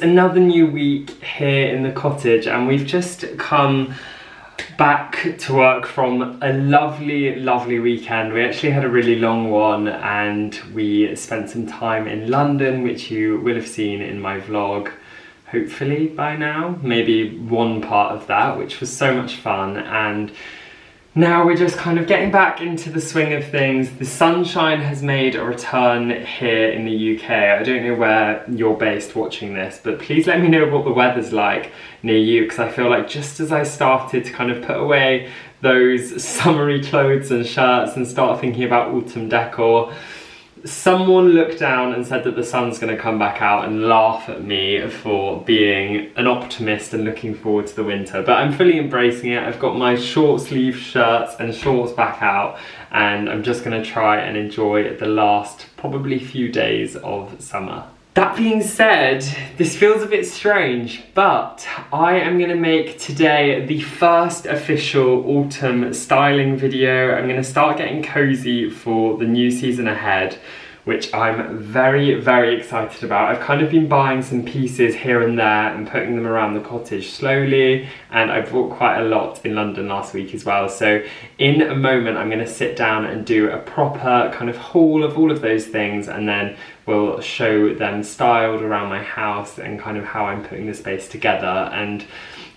another new week here in the cottage, and we've just come back to work from a lovely weekend. We actually had a really long one, and we spent some time in London, which you will have seen in my vlog hopefully by now, maybe one part of that, which was so much fun. And now we're just kind of getting back into the swing of things. The sunshine has made a return here in the UK. I don't know where you're based watching this, but please let me know what the weather's like near you, because I feel like just as I started to kind of put away those summery clothes and shirts and start thinking about autumn decor, someone looked down and said that the sun's going to come back out and laugh at me for being an optimist and looking forward to the winter. But I'm fully embracing it. I've got my short sleeve shirts and shorts back out, and I'm just going to try and enjoy the last probably few days of summer. That being said, this feels a bit strange, but I am going to make today the first official autumn styling video. I'm going to start getting cozy for the new season ahead, which I'm very excited about. I've kind of been buying some pieces here and there and putting them around the cottage slowly, and I bought quite a lot in London last week as well. So in a moment I'm going to sit down and do a proper kind of haul of all of those things, and then we'll show them styled around my house and kind of how I'm putting the space together. And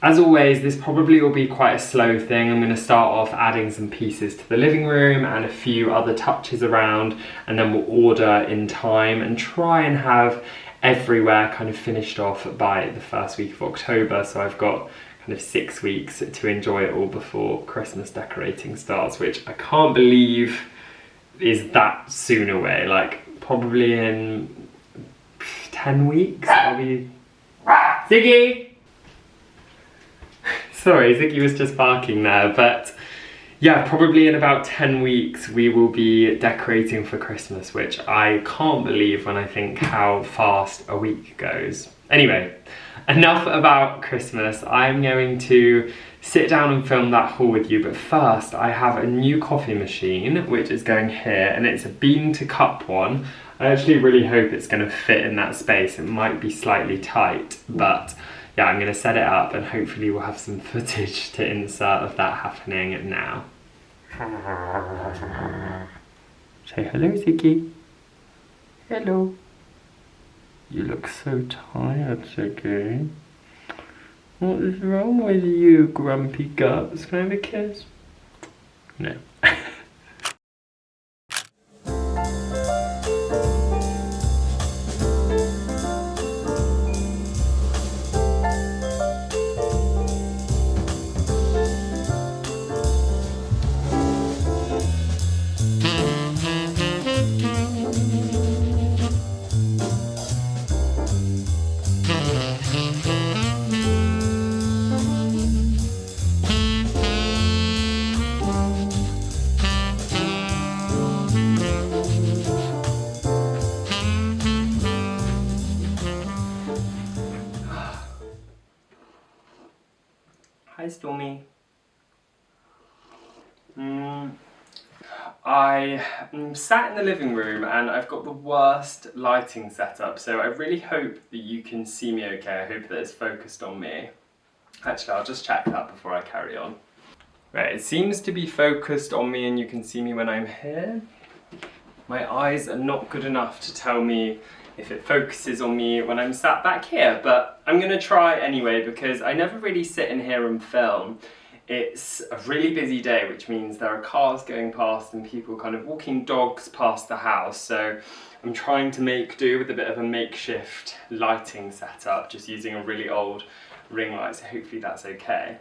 as always, this probably will be quite a slow thing. I'm going to start off adding some pieces to the living room and a few other touches around, and then we'll order in time and try and have everywhere kind of finished off by the first week of October. So I've got kind of 6 weeks to enjoy it all before Christmas decorating starts, which I can't believe is that soon away. Like probably in 10 weeks I'll be... Ziggy! Sorry, Ziggy was just barking there, but yeah, probably in about 10 weeks we will be decorating for Christmas, which I can't believe when I think how fast a week goes. Anyway, enough about Christmas. I'm going to sit down and film that haul with you, but first I have a new coffee machine which is going here, and it's a bean to cup one. I actually really hope it's going to fit in that space. It might be slightly tight, but yeah, I'm going to set it up and hopefully we'll have some footage to insert of that happening now. Say hello, Ziggy. Hello. You look so tired, Ziggy. What is wrong with you, grumpy guts? Can I have a kiss? No. Hi, Stormy. I am sat in the living room and I've got the worst lighting setup, so I really hope that you can see me okay. I hope that it's focused on me. Actually, I'll just check that before I carry on. Right, it seems to be focused on me and you can see me when I'm here. My eyes are not good enough to tell me if it focuses on me when I'm sat back here, but I'm gonna try anyway because I never really sit in here and film. It's a really busy day, which means there are cars going past and people kind of walking dogs past the house, so I'm trying to make do with a bit of a makeshift lighting setup, just using a really old ring light, so hopefully that's okay.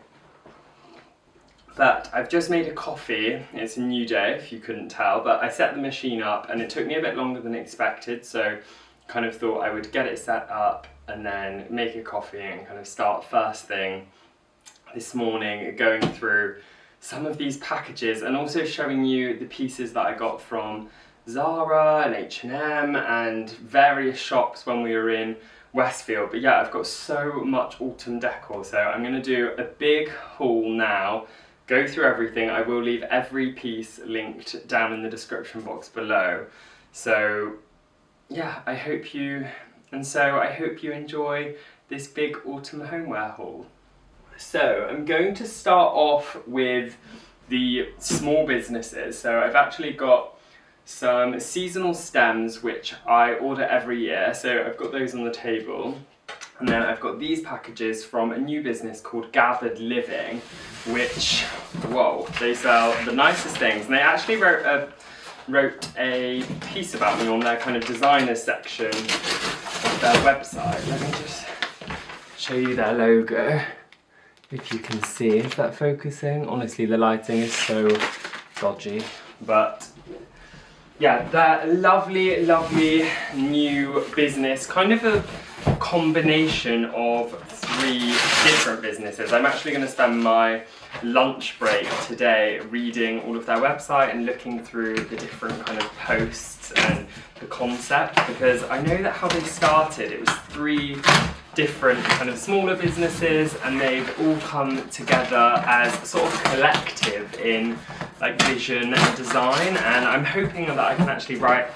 But I've just made a coffee. It's a new day if you couldn't tell, but I set the machine up and it took me a bit longer than expected, so kind of thought I would get it set up and then make a coffee and kind of start first thing this morning going through some of these packages and also showing you the pieces that I got from Zara and H&M and various shops when we were in Westfield. But yeah, I've got so much autumn decor, so I'm going to do a big haul now, go through everything. I will leave every piece linked down in the description box below. So yeah, I hope you And so I hope you enjoy this big autumn homeware haul. So I'm going to start off with the small businesses. So I've actually got some seasonal stems which I order every year. So I've got those on the table. And then I've got these packages from a new business called Gathered Living, which, whoa, they sell the nicest things. And they actually wrote a piece about me on their kind of designer section of their website. Let me just show you their logo, if you can see. Is that focusing? Honestly, the lighting is so dodgy, but yeah, they're a lovely, lovely new business, kind of a combination of 3 different businesses. I'm actually going to spend my lunch break today reading all of their website and looking through the different kind of posts and the concept, because I know that how they started, it was 3 different kind of smaller businesses, and they've all come together as a sort of collective in like vision and design, and I'm hoping that I can actually write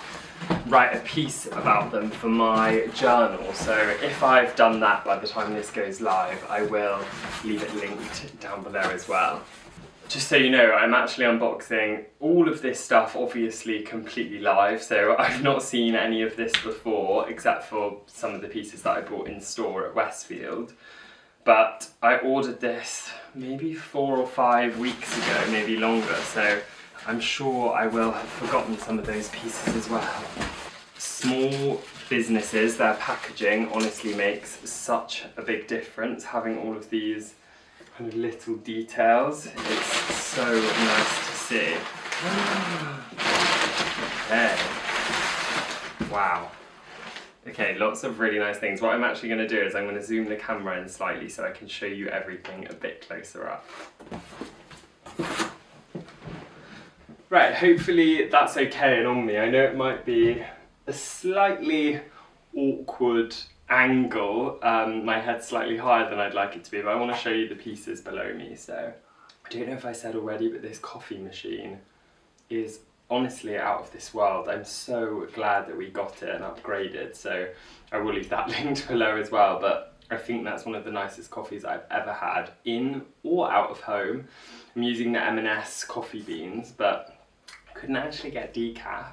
a piece about them for my journal. So if I've done that by the time this goes live, I will leave it linked down below as well. Just so you know, I'm actually unboxing all of this stuff, obviously completely live, so I've not seen any of this before, except for some of the pieces that I bought in store at Westfield. But I ordered this maybe 4 or 5 weeks ago, maybe longer, so I'm sure I will have forgotten some of those pieces as well. Small businesses, their packaging honestly makes such a big difference, having all of these kind of little details. It's so nice to see. Okay. Wow. Okay, lots of really nice things. What I'm actually going to do is I'm going to zoom the camera in slightly so I can show you everything a bit closer up. Right, hopefully that's okay and on me. I know it might be a slightly awkward angle, my head's slightly higher than I'd like it to be, but I want to show you the pieces below me. So I don't know if I said already, but this coffee machine is honestly out of this world. I'm so glad that we got it and upgraded, so I will leave that linked below as well. But I think that's one of the nicest coffees I've ever had, in or out of home. I'm using the M&S coffee beans, but I couldn't actually get decaf,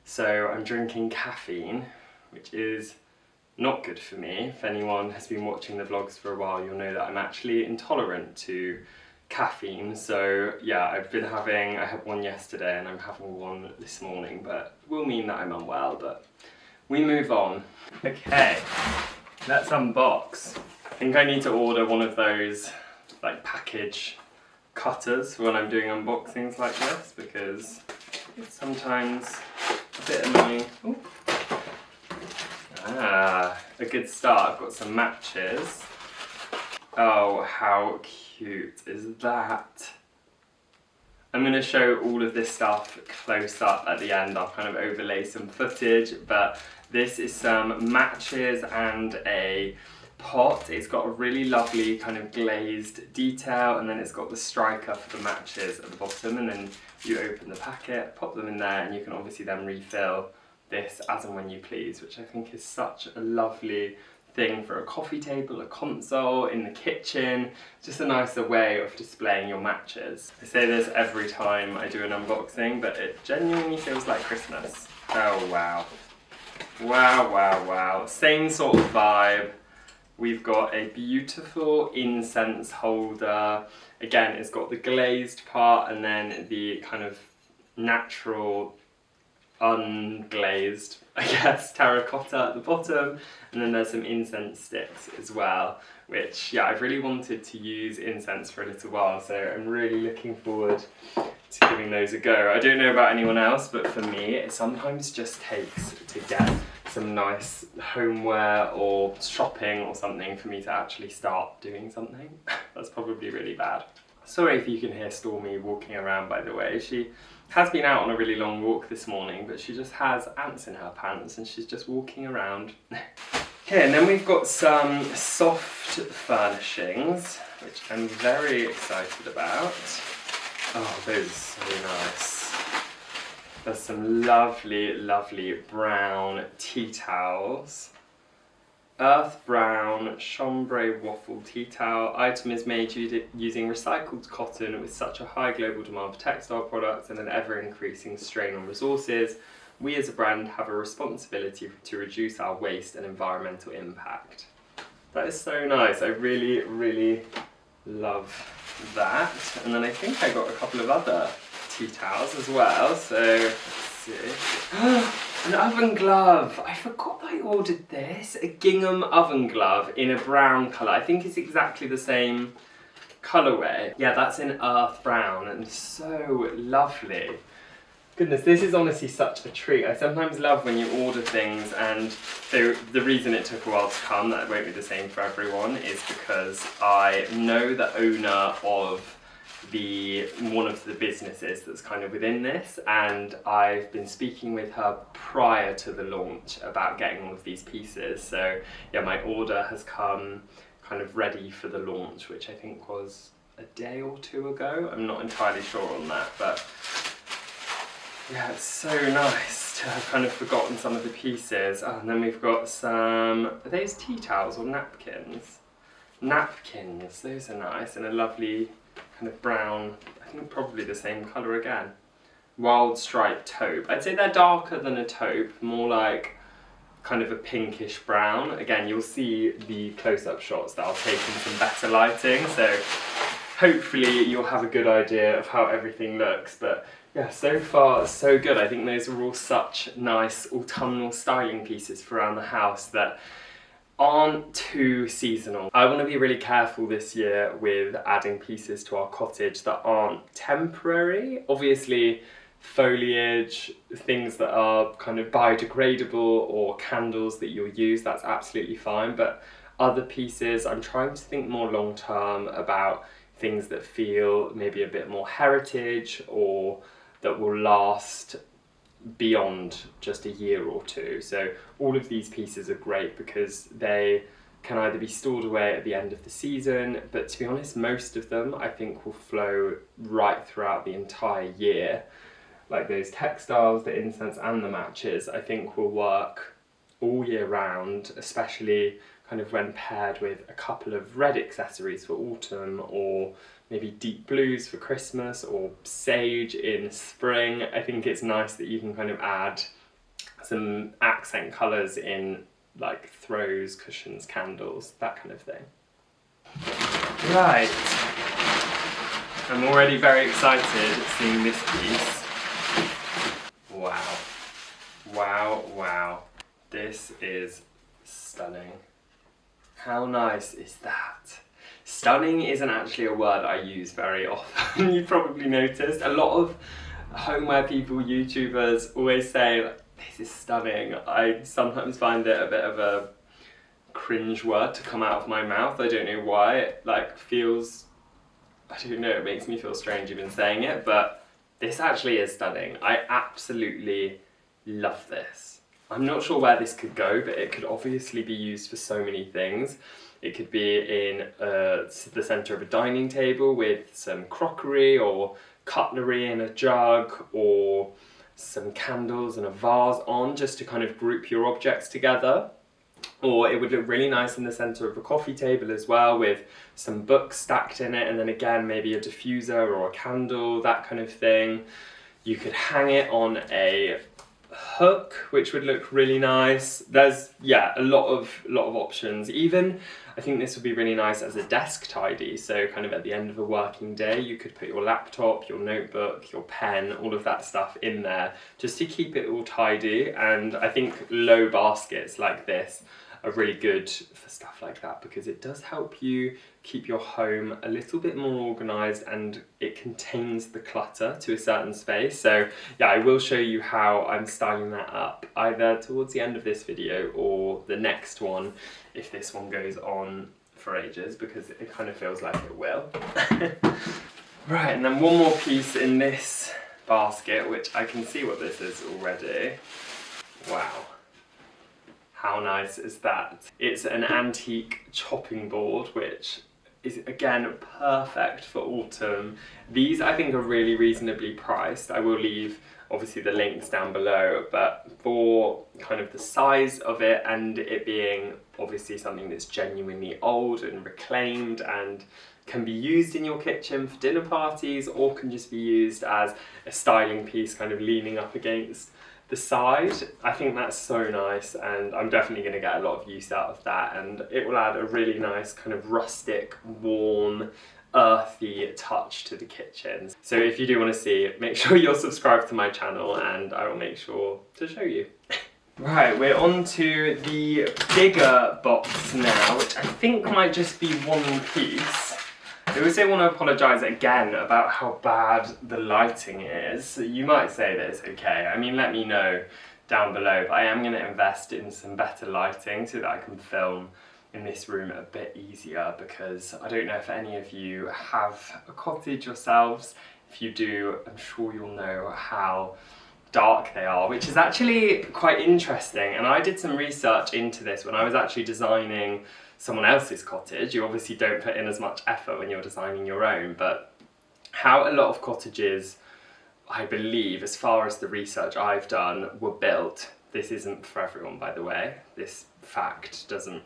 so I'm drinking caffeine, which is not good for me. If anyone has been watching the vlogs for a while, you'll know that I'm actually intolerant to caffeine. So yeah, I had one yesterday and I'm having one this morning, but it will mean that I'm unwell, but we move on. Okay, let's unbox. I think I need to order one of those like package cutters when I'm doing unboxings like this, because it's sometimes a bit annoying. Ooh. A good start. I've got some matches. Oh, how cute is that? I'm going to show all of this stuff close up at the end. I'll kind of overlay some footage, but this is some matches and a pot. It's got a really lovely kind of glazed detail, and then it's got the striker for the matches at the bottom, and then you open the packet, pop them in there, and you can obviously then refill this as and when you please, which I think is such a lovely thing for a coffee table, a console, in the kitchen. Just a nicer way of displaying your matches. I say this every time I do an unboxing, but it genuinely feels like Christmas. Oh wow. Wow, wow, wow. Same sort of vibe. We've got a beautiful incense holder. Again, it's got the glazed part and then the kind of natural unglazed, I guess, terracotta at the bottom, and then there's some incense sticks as well, which, yeah, I've really wanted to use incense for a little while, so I'm really looking forward to giving those a go. I don't know about anyone else, but for me, it sometimes just takes to get some nice homeware or shopping or something for me to actually start doing something. That's probably really bad. Sorry if you can hear Stormy walking around, by the way. She has been out on a really long walk this morning, but she just has ants in her pants and she's just walking around. Okay, and then we've got some soft furnishings, which I'm very excited about. Oh, those are so nice. There's some lovely, lovely brown tea towels. earth brown chambray waffle tea towel. Item is made using recycled cotton with such a high global demand for textile products and an ever-increasing strain on resources. We as a brand have a responsibility to reduce our waste and environmental impact. That is so nice. I really, really love that. And then I think I got a couple of other tea towels as well. So let's see. An oven glove. I forgot that I ordered this. A gingham oven glove in a brown colour. I think it's exactly the same colourway. Yeah, that's in earth brown and so lovely. Goodness, this is honestly such a treat. I sometimes love when you order things and the reason it took a while to come, that won't be the same for everyone, is because I know the owner of one of the businesses that's kind of within this, and I've been speaking with her prior to the launch about getting all of these pieces. So yeah, my order has come kind of ready for the launch, which I think was a day or two ago. I'm not entirely sure on that, but yeah, it's so nice to have kind of forgotten some of the pieces. Oh, and then we've got some, are those tea towels or napkins? Napkins, those are nice, and a lovely kind of brown, I think probably the same colour again. Wild striped taupe. I'd say they're darker than a taupe, more like kind of a pinkish brown. Again, you'll see the close-up shots that I'll take in some better lighting, so hopefully you'll have a good idea of how everything looks. But yeah, so far so good. I think those are all such nice autumnal styling pieces for around the house that aren't too seasonal. I want to be really careful this year with adding pieces to our cottage that aren't temporary. Obviously, foliage, things that are kind of biodegradable, or candles that you'll use, that's absolutely fine. But other pieces, I'm trying to think more long term about things that feel maybe a bit more heritage, or that will last beyond just a year or two. So all of these pieces are great because they can either be stored away at the end of the season, but to be honest, most of them I think will flow right throughout the entire year. Like those textiles, the incense and the matches, I think will work all year round, especially kind of when paired with a couple of red accessories for autumn, or maybe deep blues for Christmas, or sage in spring. I think it's nice that you can kind of add some accent colours in like throws, cushions, candles, that kind of thing. Right, I'm already very excited seeing this piece. Wow, wow, wow. This is stunning. How nice is that? Stunning isn't actually a word I use very often. You've probably noticed. A lot of homeware people, YouTubers, always say, this is stunning. I sometimes find it a bit of a cringe word to come out of my mouth. I don't know why. It like feels, I don't know, it makes me feel strange even saying it, but this actually is stunning. I absolutely love this. I'm not sure where this could go, but it could obviously be used for so many things. It could be in the centre of a dining table with some crockery or cutlery in a jug, or some candles and a vase on, just to kind of group your objects together. Or it would look really nice in the centre of a coffee table as well, with some books stacked in it, and then again maybe a diffuser or a candle, that kind of thing. You could hang it on a hook, which would look really nice. There's, yeah, a lot of options. Even I think this would be really nice as a desk tidy, so kind of at the end of a working day you could put your laptop, your notebook, your pen, all of that stuff in there just to keep it all tidy. And I think low baskets like this are really good for stuff like that, because it does help you keep your home a little bit more organised, and it contains the clutter to a certain space. So yeah, I will show you how I'm styling that up either towards the end of this video or the next one, if this one goes on for ages, because it kind of feels like it will. Right, and then one more piece in this basket, which I can see what this is already. Wow. How nice is that? It's an antique chopping board, which is again perfect for autumn. These I think are really reasonably priced. I will leave obviously the links down below, but for kind of the size of it and it being obviously something that's genuinely old and reclaimed and can be used in your kitchen for dinner parties, or can just be used as a styling piece kind of leaning up against the side. I think that's so nice, and I'm definitely going to get a lot of use out of that, and it will add a really nice kind of rustic, warm, earthy touch to the kitchen. So if you do want to see it, make sure you're subscribed to my channel and I will make sure to show you. Right, we're on to the bigger box now, which I think might just be one piece. I also want to apologise again about how bad the lighting is. You might say that it's okay. I mean, let me know down below, but I am going to invest in some better lighting so that I can film in this room a bit easier, because I don't know if any of you have a cottage yourselves. If you do, I'm sure you'll know how dark they are, which is actually quite interesting, and I did some research into this when I was actually designing someone else's cottage. You obviously don't put in as much effort when you're designing your own, but how a lot of cottages, I believe, as far as the research I've done, were built. This isn't for everyone, by the way. This fact doesn't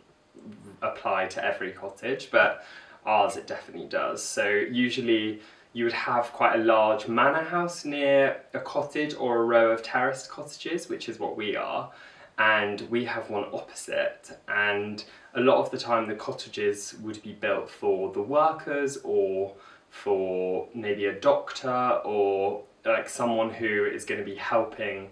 apply to every cottage, but ours it definitely does. So usually you would have quite a large manor house near a cottage or a row of terraced cottages, which is what we are, and we have one opposite, and a lot of the time the cottages would be built for the workers, or for maybe a doctor, or like someone who is going to be helping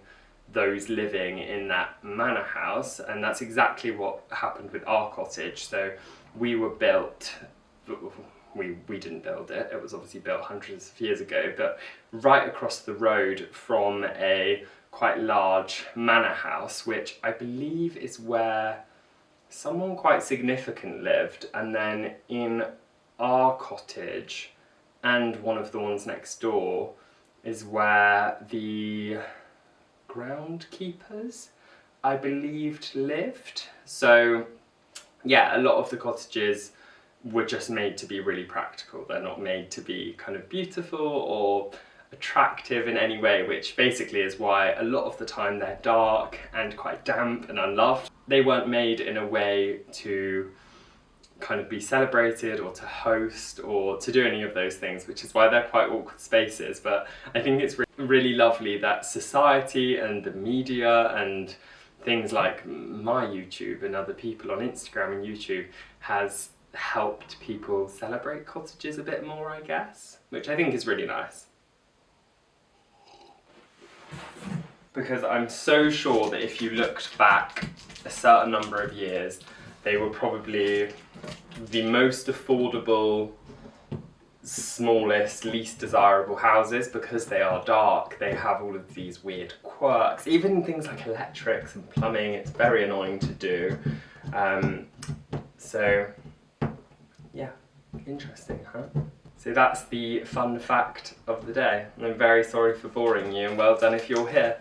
those living in that manor house, and that's exactly what happened with our cottage. So we were built, we didn't build it, it was obviously built hundreds of years ago, but right across the road from a quite large manor house, which I believe is where someone quite significant lived. And then in our cottage and one of the ones next door is where the groundkeepers, I believed, lived. So yeah, a lot of the cottages were just made to be really practical. They're not made to be kind of beautiful or attractive in any way, which basically is why a lot of the time they're dark and quite damp and unloved. They weren't made in a way to kind of be celebrated or to host or to do any of those things, which is why they're quite awkward spaces. But I think it's really lovely that society and the media and things like my YouTube and other people on Instagram and YouTube has helped people celebrate cottages a bit more, I guess, which I think is really nice. Because I'm so sure that if you looked back a certain number of years, they were probably the most affordable, smallest, least desirable houses, because they are dark, they have all of these weird quirks, even things like electrics and plumbing. It's very annoying to do. So yeah, interesting, huh? So that's the fun fact of the day. I'm very sorry for boring you, and well done if you're here.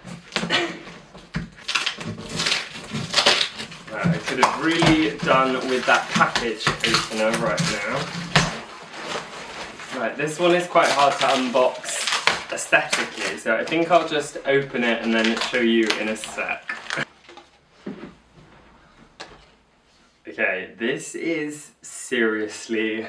I could have really done with that package opener right now. Right, this one is quite hard to unbox aesthetically, so I think I'll just open it and then show you in a sec. Okay, this is seriously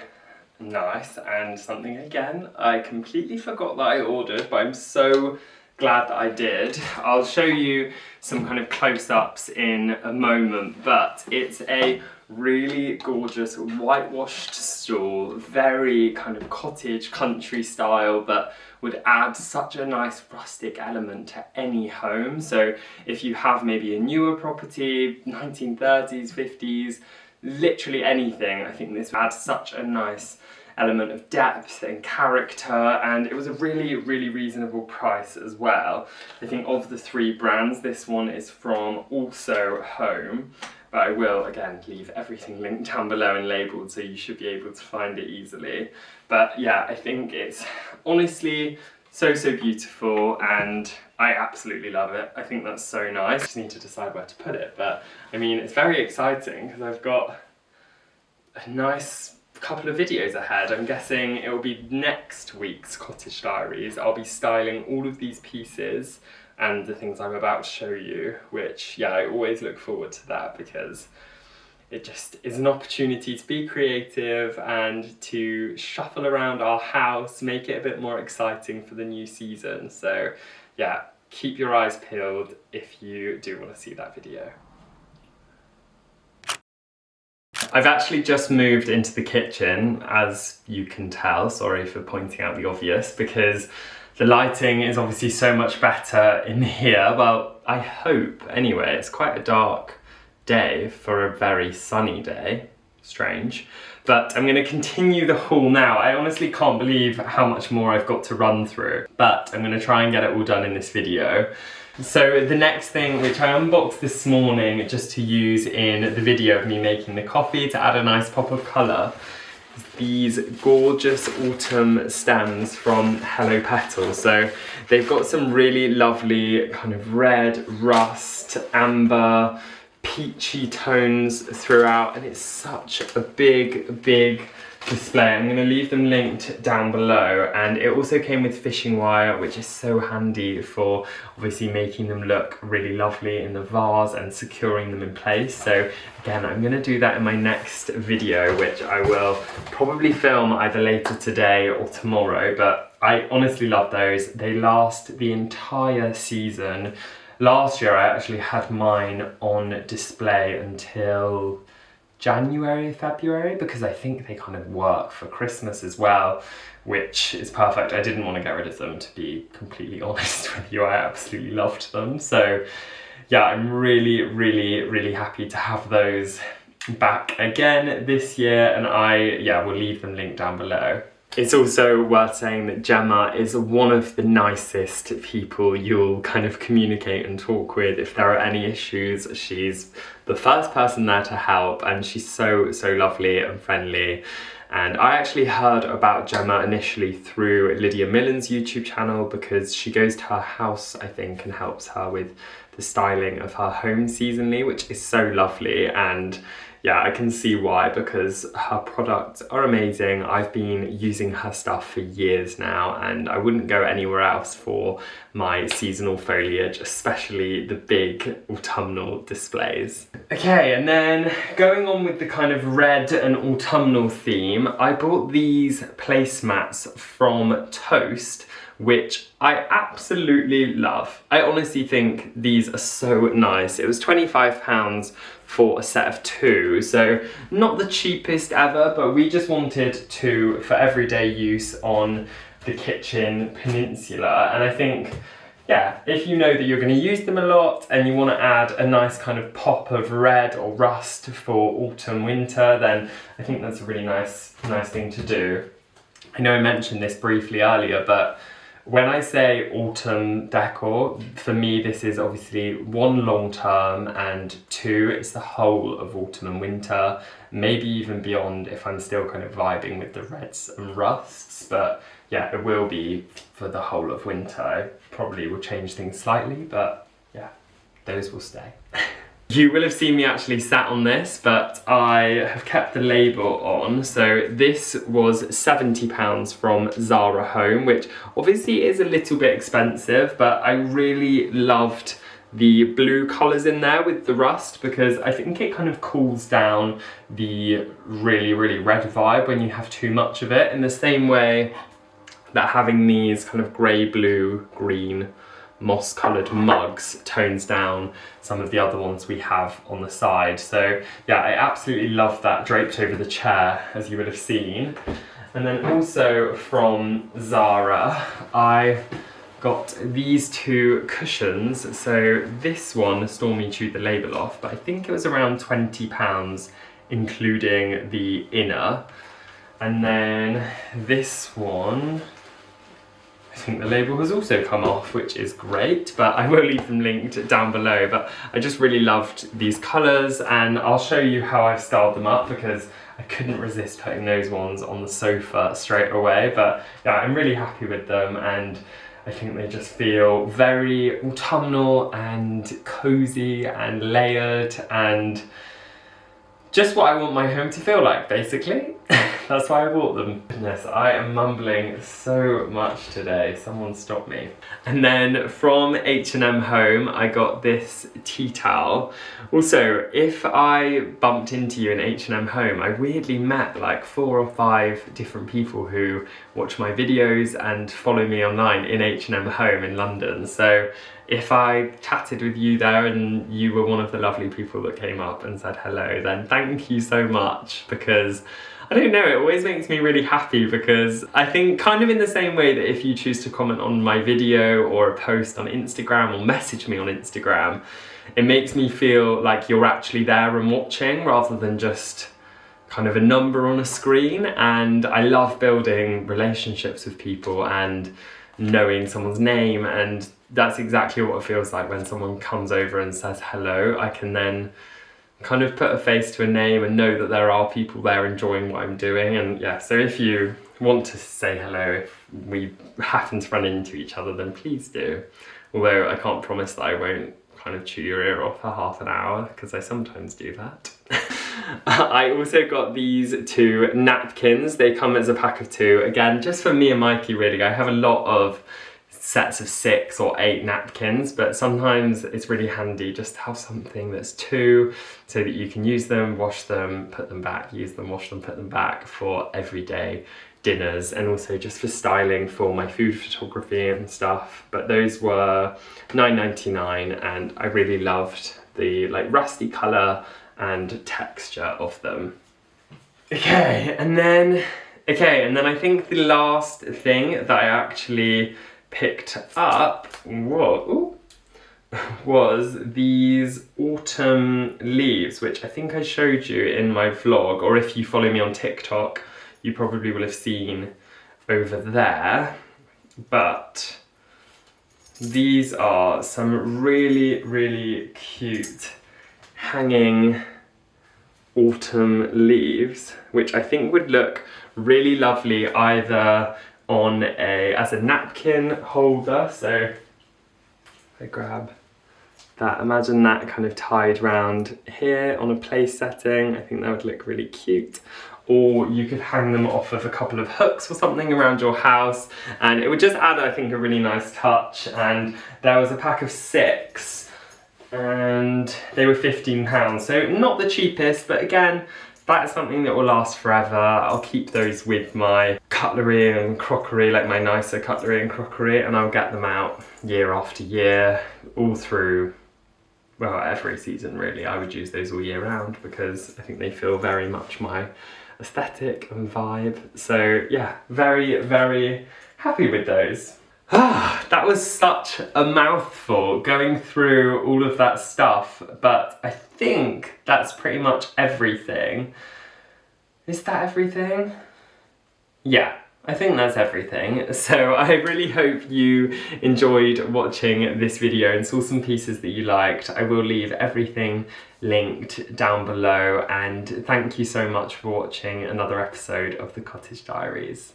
nice, and something again I completely forgot that I ordered, but I'm so glad that I did. I'll show you some kind of close-ups in a moment, but it's a really gorgeous whitewashed stool, very kind of cottage country style, but would add such a nice rustic element to any home. So if you have maybe a newer property, 1930s, 50s, literally anything, I think this adds such a nice element of depth and character, and it was a really, really reasonable price as well. I think of the three brands, this one is from Also Home, but I will again leave everything linked down below and labelled, so you should be able to find it easily. But yeah, I think it's honestly so beautiful, and I absolutely love it. I think that's so nice. I just need to decide where to put it, but I mean, it's very exciting because I've got a nice couple of videos ahead. I'm guessing it will be next week's Cottage Diaries. I'll be styling all of these pieces and the things I'm about to show you, which, yeah, I always look forward to that because it just is an opportunity to be creative and to shuffle around our house, make it a bit more exciting for the new season. So yeah, keep your eyes peeled if you do want to see that video. I've actually just moved into the kitchen, as you can tell. Sorry for pointing out the obvious, because the lighting is obviously so much better in here. Well, I hope anyway. It's quite a dark day for a very sunny day. Strange. But I'm going to continue the haul now. I honestly can't believe how much more I've got to run through, but I'm going to try and get it all done in this video. So the next thing, which I unboxed this morning just to use in the video of me making the coffee to add a nice pop of colour, is these gorgeous autumn stands from Hello Petals. So they've got some really lovely kind of red, rust, amber, peachy tones throughout, and it's such a big display. I'm going to leave them linked down below, and it also came with fishing wire, which is so handy for obviously making them look really lovely in the vase and securing them in place. So again, I'm going to do that in my next video, which I will probably film either later today or tomorrow, but I honestly love those. They last the entire season. Last year I actually had mine on display until January, February, because I think they kind of work for Christmas as well, which is perfect. I didn't want to get rid of them, to be completely honest with you. I absolutely loved them. So yeah, I'm really happy to have those back again this year, and I will leave them linked down below. It's also worth saying that Gemma is one of the nicest people you'll kind of communicate and talk with if there are any issues. She's the first person there to help, and she's so lovely and friendly. And I actually heard about Gemma initially through Lydia Millen's YouTube channel, because she goes to her house, I think, and helps her with the styling of her home seasonally, which is so lovely. And yeah, I can see why, because her products are amazing. I've been using her stuff for years now, and I wouldn't go anywhere else for my seasonal foliage, especially the big autumnal displays. Okay, and then going on with the kind of red and autumnal theme, I bought these placemats from Toast, which I absolutely love. I honestly think these are so nice. It was £25 for a set of 2, so not the cheapest ever, but we just wanted 2 for everyday use on the kitchen peninsula. And I think, yeah, if you know that you're going to use them a lot and you want to add a nice kind of pop of red or rust for autumn, winter, then I think that's a really nice thing to do. I know I mentioned this briefly earlier, but when I say autumn decor, for me this is obviously 1, long term, and 2, it's the whole of autumn and winter, maybe even beyond if I'm still kind of vibing with the reds and rusts, but yeah, it will be for the whole of winter. I probably will change things slightly, but yeah, those will stay. You will have seen me actually sat on this, but I have kept the label on. So this was £70 from Zara Home, which obviously is a little bit expensive, but I really loved the blue colours in there with the rust, because I think it kind of cools down the really red vibe when you have too much of it, in the same way that having these kind of grey, blue, green, moss coloured mugs tones down some of the other ones we have on the side. So yeah, I absolutely love that draped over the chair, as you would have seen. And then also from Zara, I got these 2 cushions. So this one, Stormy chewed the label off, but I think it was around £20 including the inner. And then this one, I think the label has also come off, which is great, but I will leave them linked down below. But I just really loved these colours, and I'll show you how I've styled them up, because I couldn't resist putting those ones on the sofa straight away. But yeah, I'm really happy with them, and I think they just feel very autumnal and cosy and layered, and just what I want my home to feel like, basically. That's why I bought them. Goodness, I am mumbling so much today. Someone stop me. And then from H&M Home, I got this tea towel. Also, if I bumped into you in H&M Home, I weirdly met like 4 or 5 different people who watch my videos and follow me online in H&M Home in London. So if I chatted with you there and you were one of the lovely people that came up and said hello, then thank you so much, because I don't know, it always makes me really happy, because I think kind of in the same way that if you choose to comment on my video or a post on Instagram or message me on Instagram, it makes me feel like you're actually there and watching rather than just kind of a number on a screen. And I love building relationships with people and knowing someone's name, and that's exactly what it feels like when someone comes over and says hello. I can then kind of put a face to a name and know that there are people there enjoying what I'm doing. And yeah, so if you want to say hello, if we happen to run into each other, then please do. Although I can't promise that I won't kind of chew your ear off for half an hour, because I sometimes do that. I also got these 2 napkins. They come as a pack of 2. Again, just for me and Mikey really. I have a lot of sets of 6 or 8 napkins, but sometimes it's really handy just to have something that's 2 so that you can use them, wash them, put them back, use them, wash them, put them back for everyday dinners, and also just for styling for my food photography and stuff. But those were £9.99 and I really loved the like rusty colour and texture of them. Okay, and then I think the last thing that I actually picked up was these autumn leaves, which I think I showed you in my vlog, or if you follow me on TikTok, you probably will have seen over there. But these are some really, really cute hanging autumn leaves, which I think would look really lovely either on as a napkin holder. So if I grab that, imagine that kind of tied round here on a place setting. I think that would look really cute. Or you could hang them off of a couple of hooks or something around your house, and it would just add, I think, a really nice touch. And there was a pack of 6 and they were £15, so not the cheapest, but again, that is something that will last forever. I'll keep those with my cutlery and crockery, like my nicer cutlery and crockery, and I'll get them out year after year, all through, well, every season really. I would use those all year round because I think they feel very much my aesthetic and vibe. So yeah, very, very happy with those. That was such a mouthful going through all of that stuff, but I think that's pretty much everything. Is that everything? Yeah, I think that's everything. So I really hope you enjoyed watching this video and saw some pieces that you liked. I will leave everything linked down below, and thank you so much for watching another episode of the Cottage Diaries.